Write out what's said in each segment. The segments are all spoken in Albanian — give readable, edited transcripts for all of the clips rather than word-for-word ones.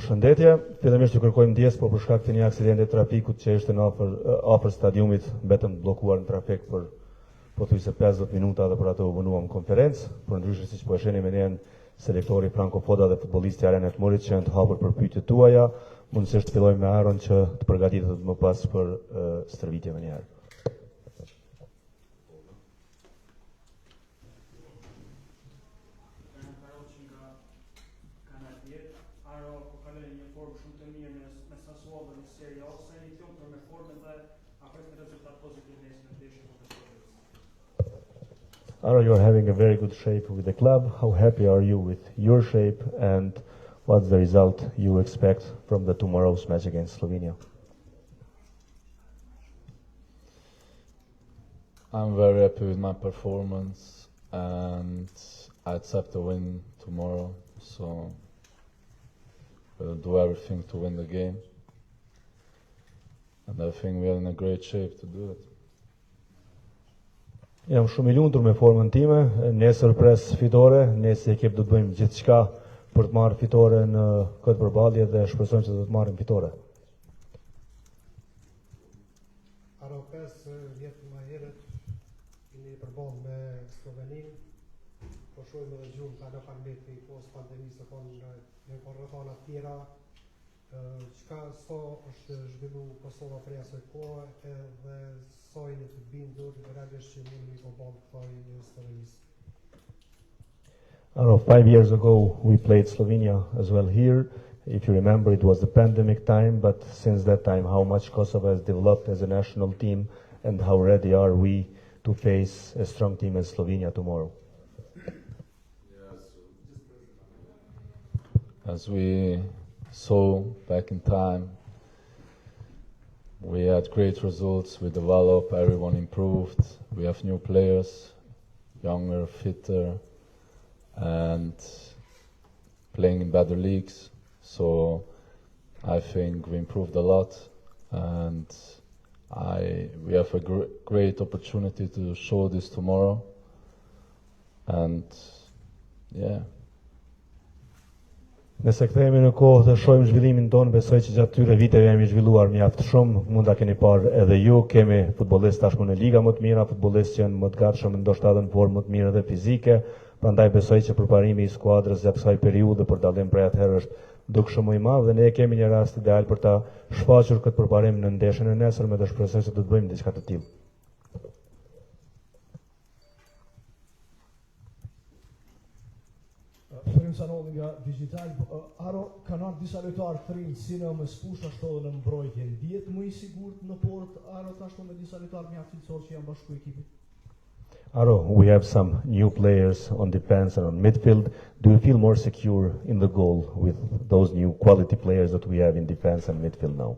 Përshëndetje, fillimisht ju kërkojmë ndjes për shkak të një aksidenti trafikut që ishte në afër stadiumit, mbetëm bllokuar në trafik për pothuajse 50 minuta dhe për atë u bënuam konferencë, përndryshe siç po e shihni me ne selektori Franco Foda dhe futbollisti Arenet Muric që janë të hapur për pyetjet tuaja. Mundësisht fillojmë me Aron që të përgatitet më pas për stërvitje më njëherë. Aro, you're having a very good shape with the club. How happy are you with your shape and what's the result you expect from the tomorrow's match against Slovenia? I'm very happy with my performance and I accept the win tomorrow, so we'll do everything to win the game and I think we are in a great shape to do it. Jam shumë I lumtur me formën time, nesër pres fitore, ne si ekip do të bëjmë gjithçka për të marrë fitore në këtë përballje dhe shpresojmë se do të marrim fitore. Aro 5 vjet më herët kemi përballë me Sloveninë, po shohim edhe gjumë ka në pandemi post pandemisë në rrethana të tjera. Çka është zhvillu Kosova prej asaj kohe edhe sa jeni të bindur realisht që mundi të përballë kësaj Slovenisë. I don't know, 5 years ago we played Slovenia as well here. If you remember, it was the pandemic time, but since that time, how much Kosovo has developed as a national team and how ready are we to face a strong team as Slovenia tomorrow? As we saw back in time, we had great results, we developed, everyone improved, we have new players, younger, fitter, and playing in better leagues. So I think we improved a lot and we have a great opportunity to show this tomorrow. And yeah. Nëse kthehemi në kohë dhe shohim zhvillimin tonë, besoj që gjatë këtyre viteve jemi zhvilluar mjaft shumë, mund ta keni parë edhe ju, kemi futbollistë tashmë në liga më të mira, futbollistë që janë më të gatshëm, ndoshta edhe në formë më të mirë dhe fizike, prandaj besoj që përparimi I skuadrës gjatë kësaj periudhe për dallim prej atëherë është dukshëm më I madh dhe ne kemi një rast ideal për ta shfaqur këtë përparim në ndeshjen e nesërme dhe shpresoj se do të bëjmë diçka të tillë. Sanolli nga Digital, Aro, kanë ardhur disa lojtarë të rinj si në mesfush ashtu edhe në mbrojtje. Ndihet më I sigurt në port Aro ashtu me disa lojtarë mjaft cilësor që janë bashku ekipit. Aro, we have some new players on defense and on midfield. Do you feel more secure in the goal with those new quality players that we have in defense and midfield now?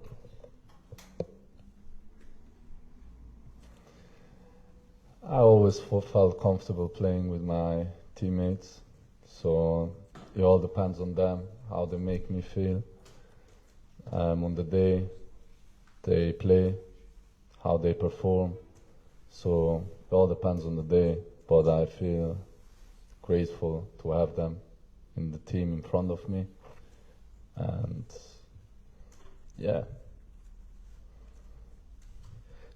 I always felt comfortable playing with my teammates, so it all depends on them, how they make me feel. On the day they play, how they perform. So it all depends on the day, but I feel grateful to have them in the team in front of me. And yeah.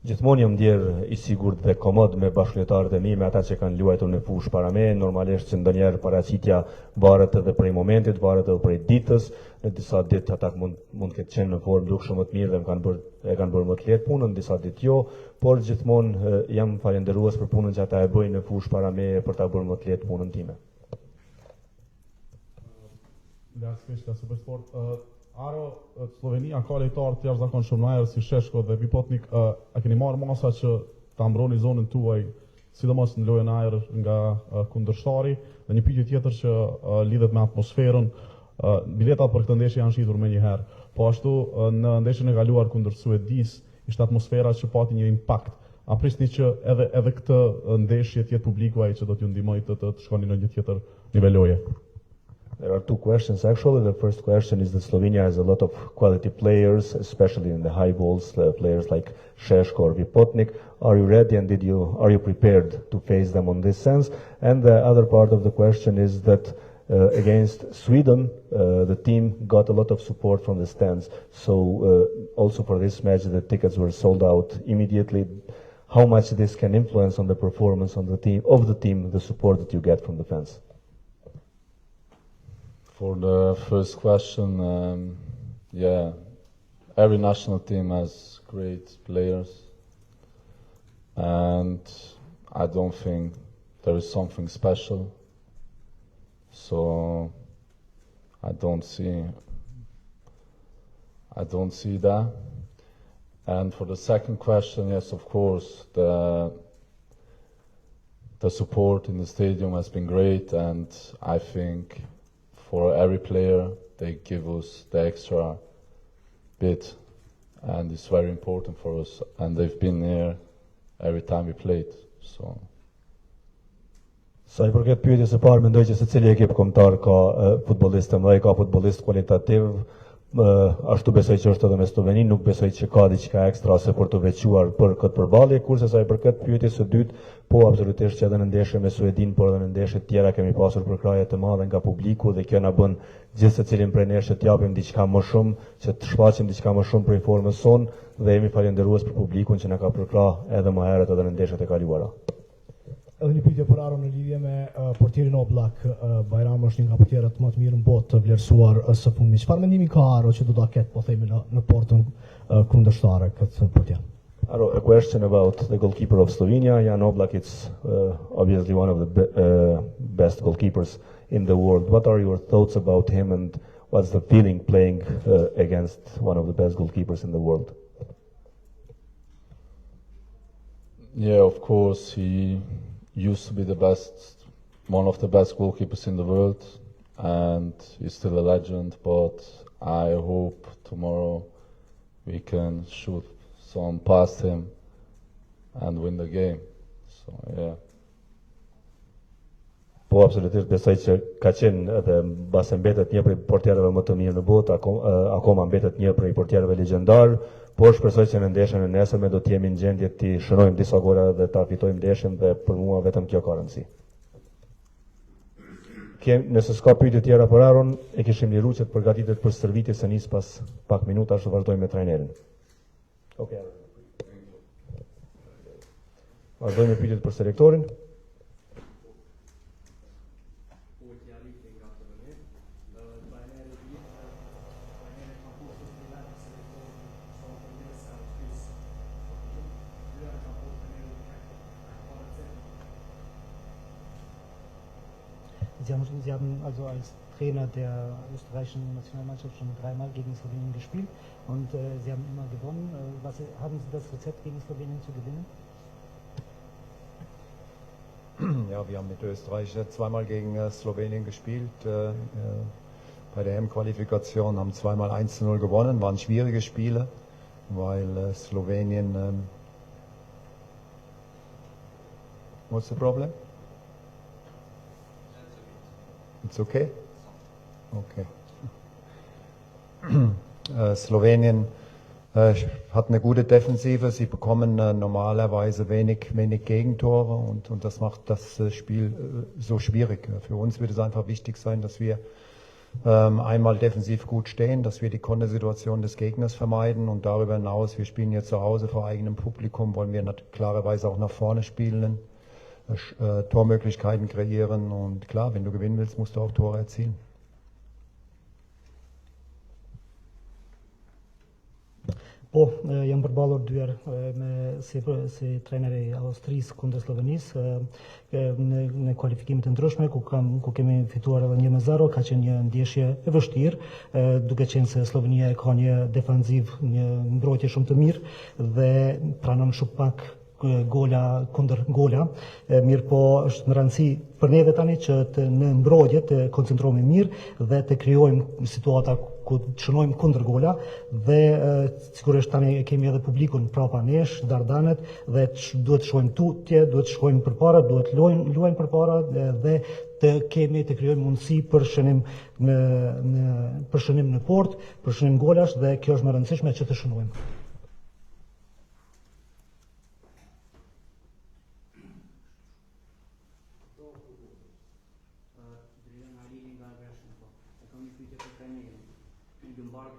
Gjithmonë jam ndjer I sigurt dhe komod me bashkëlojtarët e mi, me ata që kanë luajtur në fushë para me, normalisht që ndonjëherë paraqitja varet edhe prej momentit, varet edhe prej ditës, në disa ditë ata mund ketë qenë në formë dukshëm më të mirë dhe e kanë bërë më të lehtë punën, disa ditë jo, por gjithmonë jam falendërues për punën që ata e bëjnë në fushë para me për ta bërë më të lehtë punën time. Aro, Slovenia ka lojtarë të jashtëzakonshëm në ajër si Sheshko dhe Vipotnik, a keni marrë masa që ta mbroni zonën tuaj, sidomos në lojën ajër nga kundërshtari, dhe një pyetje tjetër që lidhet me atmosferën, biletat për këtë ndeshje janë shitur menjëherë, po ashtu në ndeshjen e kaluar kundër Suedisë ishte atmosfera që pati një impakt. A prisni që edhe këtë ndeshje të jetë publiku ai që do t'ju ndihmojë të shkoni në një tjetër niveloje? There are two questions actually. The first question is that Slovenia has a lot of quality players, especially in the high balls, players like Sheshko or Vipotnik. Are you ready and are you prepared to face them on this sense? And the other part of the question is that Against Sweden, the team got a lot of support from the stands. So also for this match, the tickets were sold out immediately. How much this can influence on the performance on the team, the support that you get from the fans? For the first question, yeah, every national team has great players, and I don't think there is something special. So I don't see that. And for the second question, yes, of course, the support in the stadium has been great, and I think for every player they give us the extra bit, and it's very important for us. And they've been here every time we played. So. Sa I përket pyetjes së parë, mendoj që secili ekip kombëtar ka futbollistë të mëdhenj, ka futbollistë kualitativ. Ashtu besoj që është edhe me Sloveninë, nuk besoj që ka diçka ekstra se për të veçuar për këtë përballje, kurse sa I përket pyetjes së dytë, po absolutisht që edhe në ndeshje me Suedinë, por edhe në ndeshje të tjera kemi pasur përkraje të mëdha nga publiku dhe kjo na bën gjithë secilin prej neshë të japim diçka më shumë, që të shfaqim diçka më shumë për informën son dhe jemi falendërues për publikun që na ka përkrahur edhe më herët edhe në ndeshjet e kaluara. Edhe një pyetje për Aron në lidhje me portierin Oblak. Bajram është një nga portierët më të mirë në botë të vlerësuar së fundmi. Çfarë mendimi ka Aro që do ta ketë, po themi, në portën kundërshtare këtë portier? Aro, a question about the goalkeeper of Slovenia. Jan Oblak is obviously one of the best goalkeepers in the world. What are your thoughts about him, and what's the feeling playing against one of the best goalkeepers in the world? Yeah, of course, he used to be one of the best goalkeepers in the world, and he's still a legend, but I hope tomorrow we can shoot some past him and win the game. So, yeah. Po absolutisht besoj që ka qenë edhe mbas mbetet një prej portierëve më të mirë në botë, akoma mbetet një prej portierëve legjendar, por shpresoj që në ndeshjen e nesërme do të jemi në gjendje të shënojmë disa gola dhe ta fitojmë ndeshjen, dhe për mua vetëm kjo ka rëndësi. Nëse s'ka pyetje tjera për Aron, e kishim liruar që të përgatitet për stërvitje se nis pas pak minutash të vazhdojmë me trajnerin. Okej. Vazhdojmë me pyetjet për selektorin. Sie haben also als Trainer der österreichischen Nationalmannschaft schon 3-mal gegen Slowenien gespielt und Sie haben immer gewonnen. Haben Sie das Rezept, gegen Slowenien zu gewinnen? Ja, wir haben mit Österreich 2-mal gegen Slowenien gespielt. Bei der EM-Qualifikation haben 2-mal 1-0 gewonnen. Waren schwierige Spiele, weil Slowenien... What's the problem? It's okay? Okay. Slowenien hat eine gute Defensive. Sie bekommen normalerweise wenig Gegentore und das macht das Spiel so schwierig. Für uns wird es einfach wichtig sein, dass wir einmal defensiv gut stehen, dass wir die Kontersituation des Gegners vermeiden und darüber hinaus, wir spielen jetzt zu Hause vor eigenem Publikum, wollen wir klarerweise auch nach vorne spielen, Tormöglichkeiten kreieren und klar, wenn du gewinnen willst, musst du auch Tore erzielen. Po, jam përballur dy herë si trajneri i Austrisë kundër Slovenisë në kualifikimet e ndryshme ku kemi fituar edhe 1-0, ka qenë një ndeshje e vështirë, duke qenë se Slovenia ka një defensiv, një mbrojtje shumë të mirë dhe pranon shumë pak gola kundër gola. Mirë po është në rëndësi për neve tani që në mbrojtje të koncentrohemi mirë dhe të krijojmë situata ku të shënojmë kundër gola dhe sigurisht tani kemi edhe publikun prapa nesh, dardanet dhe duhet të shkojmë tutje, duhet të shkojmë përpara, duhet të luajmë përpara dhe të krijojmë mundësi për shënim në port, për shënim golash dhe kjo është më e rëndësishme që të shënojmë.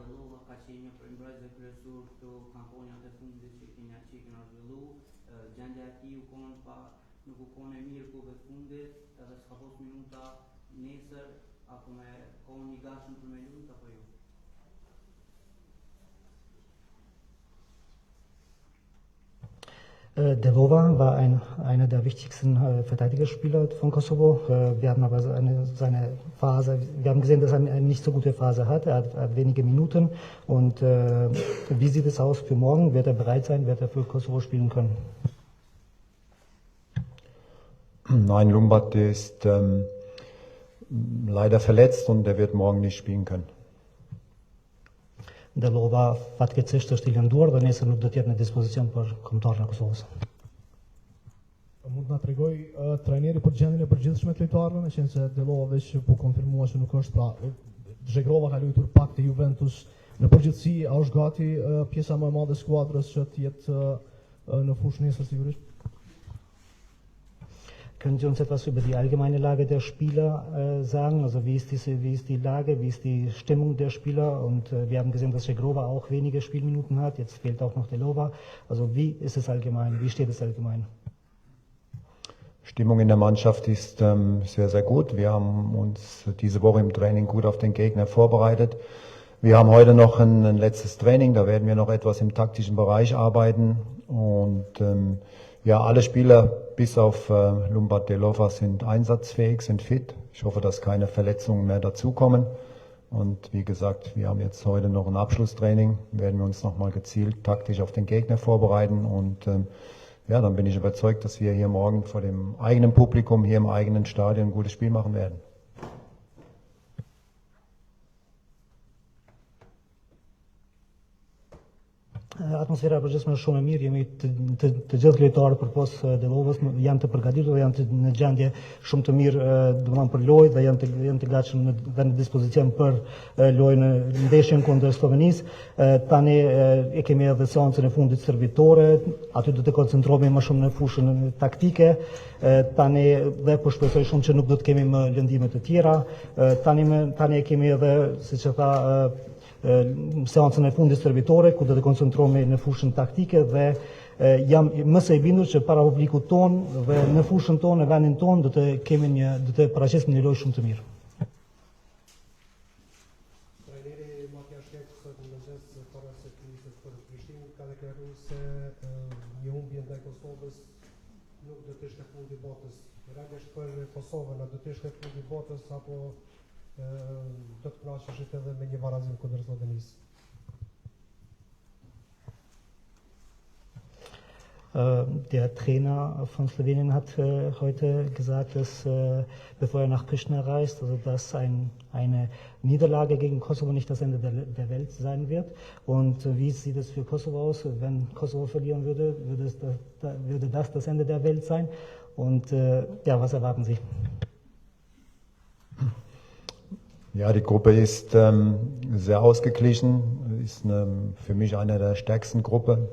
Dellova ka qenë një prej mbrojtësve kryesor këto kampanjat e fundit që kena zhvillu. Gjendja e tij nuk u kon e mirë kohëve të fundit, edhe s'ka pas minuta nesër, apo me kohën i gatshëm për me luajtur apo jo? Dellova war einer der wichtigsten Verteidigerspieler von Kosovo. Wir haben aber seine Phase, wir haben gesehen, dass er eine nicht so gute Phase hat. Er hat wenige Minuten. Und wie sieht es aus für morgen? Wird er bereit sein? Wird er für Kosovo spielen können? Nein, Lumbat ist leider verletzt und er wird morgen nicht spielen können. Dellova fatkeqësisht është i lënduar dhe nesër nuk do të jetë në dispozicion për kombëtarën e Kosovës. Mund na tregoj trajneri për gjendjen e përgjithshme të lojtarëve, me qenë se Dellova veç po konfirmua se nuk është, pra Zhegrova ka luajtur pak te Juventus. Në përgjithësi, a është gati pjesa më e madhe e skuadrës që të jetë në fushë nesër sigurisht? Können Sie uns etwas über die allgemeine Lage der Spieler sagen? Also wie ist die Lage, wie ist die Stimmung der Spieler? Und wir haben gesehen, dass Zhegrova auch wenige Spielminuten hat. Jetzt fehlt auch noch Dellova. Also wie ist es allgemein? Wie steht es allgemein? Stimmung in der Mannschaft ist sehr, sehr gut. Wir haben uns diese Woche im Training gut auf den Gegner vorbereitet. Wir haben heute noch ein letztes Training. Da werden wir noch etwas im taktischen Bereich arbeiten. Und ja, alle Spieler bis auf Lumbat Dellova sind einsatzfähig, sind fit. Ich hoffe, dass keine Verletzungen mehr dazukommen. Und wie gesagt, wir haben jetzt heute noch ein Abschlusstraining, werden wir uns nochmal gezielt taktisch auf den Gegner vorbereiten. Und ja, dann bin ich überzeugt, dass wir hier morgen vor dem eigenen Publikum, hier im eigenen Stadion ein gutes Spiel machen werden. Atmosfera përgjithshme është shumë e mirë, jemi të gjithë lojtarët përpos Dellovës janë të përgatitur dhe janë në gjendje shumë të mirë, domethënë për lojë dhe janë të gatshëm dhe në dispozicion për lojën në ndeshjen kundër Slovenisë. Tani e kemi edhe seancën e fundit servitore, aty do të koncentrohemi më shumë në fushën taktike. Tani dhe po shpresoj shumë që nuk do të kemi më lëndime të tjera. Tani e kemi edhe, siç e tha, seancën e fundit servitore, ku do të koncentrohemi në fushën taktike dhe jam më së i bindur që para publikut ton dhe në fushën tonë, në vendin ton, do të paraqisim një lojë shumë të mirë. Trajneri Matja Shkek sot në mëngjes para se të niset për Prishtinë ka deklaruar se një humbje ndaj Kosovës nuk do të ishte fundi i botës. Realisht për Kosovën, a do të ishte fundi i botës apo do të kënaqeshit edhe me një barazim kundër Slovenisë? Der Trainer von Slowenien hat heute gesagt, dass bevor er nach Pristina reist, also dass eine Niederlage gegen Kosovo nicht das Ende der Welt sein wird. Und wie sieht es für Kosovo aus? Wenn Kosovo verlieren würde, würde das Ende der Welt sein? Und ja, was erwarten Sie? Ja, die Gruppe ist sehr ausgeglichen, ist für mich eine der stärksten Gruppen,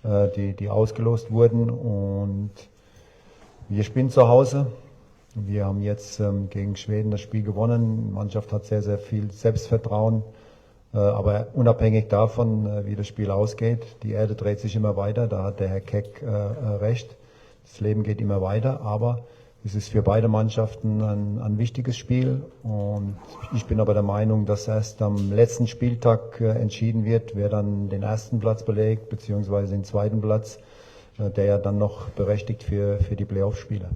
die ausgelost wurden. Und wir spielen zu Hause. Wir haben jetzt gegen Schweden das Spiel gewonnen. Die Mannschaft hat sehr, sehr viel Selbstvertrauen. Aber unabhängig davon, wie das Spiel ausgeht, die Erde dreht sich immer weiter. Da hat der Herr Keck recht. Das Leben geht immer weiter. Aber es ist für beide Mannschaften ein wichtiges Spiel und ich bin aber der Meinung, dass erst am letzten Spieltag entschieden wird, wer dann den ersten Platz belegt, beziehungsweise den zweiten Platz, der ja dann noch berechtigt für die Playoff-Spiele.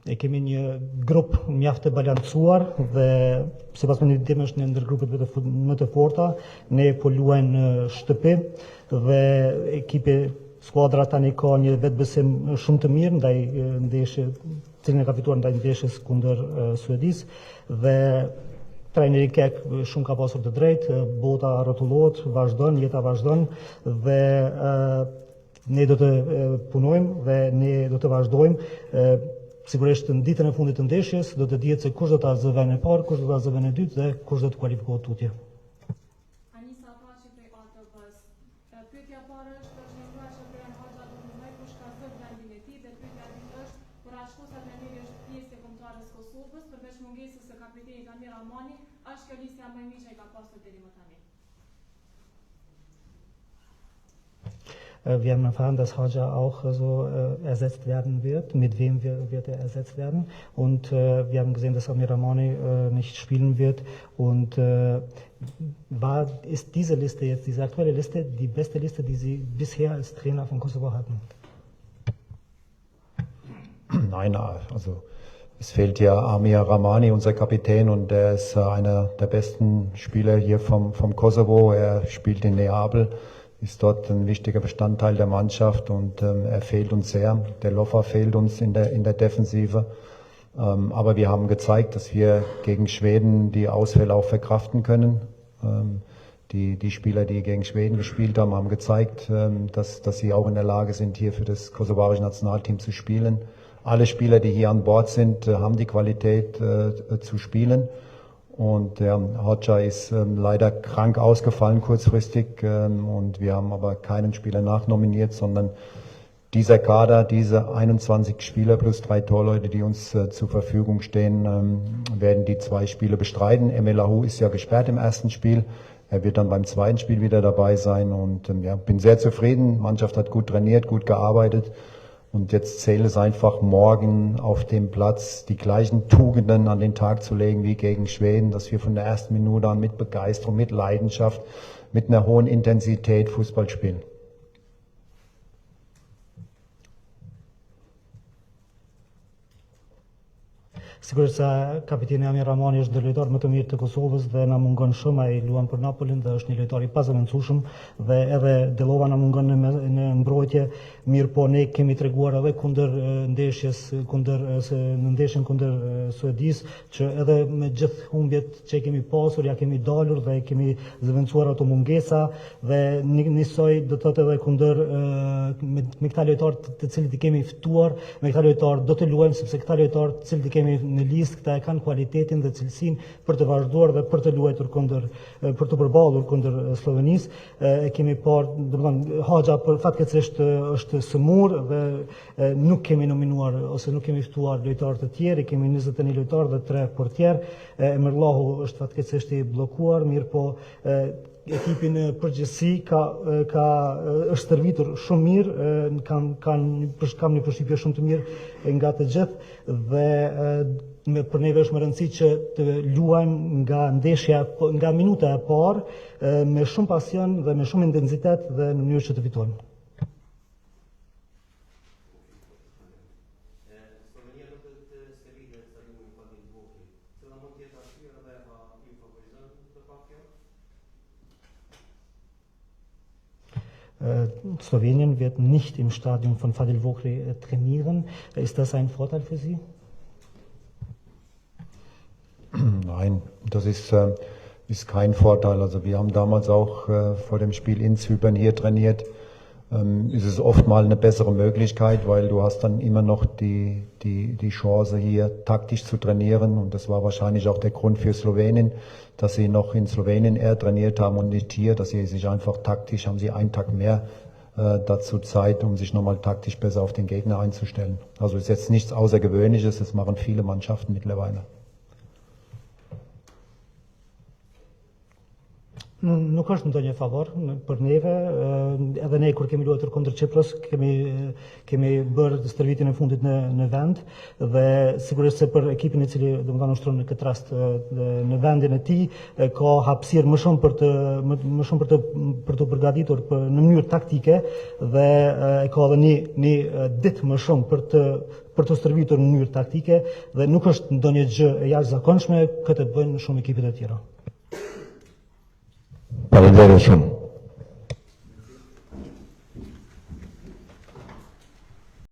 E kemi një grup mjaft të balancuar dhe sipas mendimit tim është një ndër grupet më të forta. Ne po luajmë në shtëpi dhe ekipi skuadra tani ka një vetbesim shumë të mirë ndaj ndeshjes, cilën e ka fituar ndaj ndeshjes kundër Suedisë dhe trajneri Kek shumë ka pasur të drejtë, bota rrotullohet, vazhdon, jeta vazhdon dhe ne do të punojmë dhe ne do të vazhdojmë. Sigurisht në ditën e fundit të ndeshjes do të dihet se kush do ta zë vendin e parë, kush do ta zë vendin e dytë dhe kush do të kualifikohet tutje. Ramani, është kjo listja më e mirë që ai ka pasur deri më tani? Wir haben erfahren, dass Hoxha auch so ersetzt werden wird, mit wem wird er ersetzt werden. Und wir haben gesehen, dass Amir Ramani nicht spielen wird. Und ist diese Liste jetzt, diese aktuelle Liste, die beste Liste, die Sie bisher als Trainer von Kosovo hatten? Nein, also es fehlt ja Amir Ramani, unser Kapitän, und er ist einer der besten Spieler hier vom Kosovo. Er spielt in Neapel, ist dort ein wichtiger Bestandteil der Mannschaft, und er fehlt uns sehr. Der Lofa fehlt uns in der Defensive. Aber wir haben gezeigt, dass wir gegen Schweden die Ausfälle auch verkraften können. Die Spieler, die gegen Schweden gespielt haben, haben gezeigt, dass sie auch in der Lage sind, hier für das kosovarische Nationalteam zu spielen. Alle Spieler, die hier an Bord sind, haben die Qualität zu spielen. Und Hoxha ist leider krank ausgefallen kurzfristig, und wir haben aber keinen Spieler nachnominiert, sondern dieser Kader, diese 21 Spieler plus 3 Torleute, die uns zur Verfügung stehen, werden die 2 Spiele bestreiten. Emel Lahu ist ja gesperrt im ersten Spiel. Er wird dann beim zweiten Spiel wieder dabei sein, und bin sehr zufrieden. Die Mannschaft hat gut trainiert, gut gearbeitet. Und jetzt zählt es einfach, morgen auf dem Platz die gleichen Tugenden an den Tag zu legen wie gegen Schweden, dass wir von der ersten Minute an mit Begeisterung, mit Leidenschaft, mit einer hohen Intensität Fußball spielen. Sigurisht se kapiteni Amir Ramani është lojtar më të mirë të Kosovës dhe na mungon shumë, ai luan për Napolin dhe është një lojtar I pazëvendësueshëm, dhe edhe Delova na mungon në mbrojtje, mirë po ne kemi treguar edhe kundër ndeshjes, në ndeshjen kundër Suedis, që edhe me gjithë humbjet që kemi pasur, ja kemi dalur dhe kemi zëvendësuar ato mungesa, dhe njësoj do të thotë edhe kundër me këta lojtar të cilët I kemi ftuar, me këta lojtar do të luajmë, sepse këta lojtar të cilët I kemi në listë, këta e kanë kualitetin dhe cilësinë për të vazhduar dhe për të luajtur për të përballur kundër Slovenisë. E kemi parë, domethënë Hoxha për fatkeqësisht është sëmur dhe nuk kemi nominuar ose nuk kemi ftuar lojtarë të tjerë, kemi 21 lojtarë dhe 3 portier. Emirllahu është fatkeqësisht I bllokuar, mirë po ekipi në përgjithësi është stërvitur shumë mirë, kam një përshtypje shumë të mirë nga të gjithë, dhe për neve është më rëndësi që të luajmë nga ndeshja, nga minuta e parë me shumë pasion dhe me shumë intensitet dhe në mënyrë që të fitojmë. Slowenien wird nicht im Stadion von Fadil Vokri trainieren. Ist das ein Vorteil für Sie? Nein, das ist kein Vorteil. Also wir haben damals auch vor dem Spiel in Zypern hier trainiert. Ist es oft mal eine bessere Möglichkeit, weil du hast dann immer noch die Chance hier taktisch zu trainieren, und das war wahrscheinlich auch der Grund für Slowenien, dass sie noch in Slowenien eher trainiert haben und nicht hier, dass sie sich einfach taktisch, haben sie einen Tag mehr dazu Zeit, um sich nochmal taktisch besser auf den Gegner einzustellen. Also ist jetzt nichts Außergewöhnliches, das machen viele Mannschaften mittlerweile. Nuk është ndonjë favor për neve, edhe ne kur kemi luajtur kundër Çipros kemi bërë stërvitjen e fundit në vend, dhe sigurisht se për ekipin I cili domethënë ushtron në këtë rast në vendin e tij ka hapësirë më shumë për të përgatitur në mënyrë taktike, dhe ka edhe një ditë më shumë për të stërvitur në mënyrë taktike, dhe nuk është ndonjë gjë e jashtëzakonshme, këtë bëjnë shumë ekipet e tjera. Faleminderit shumë.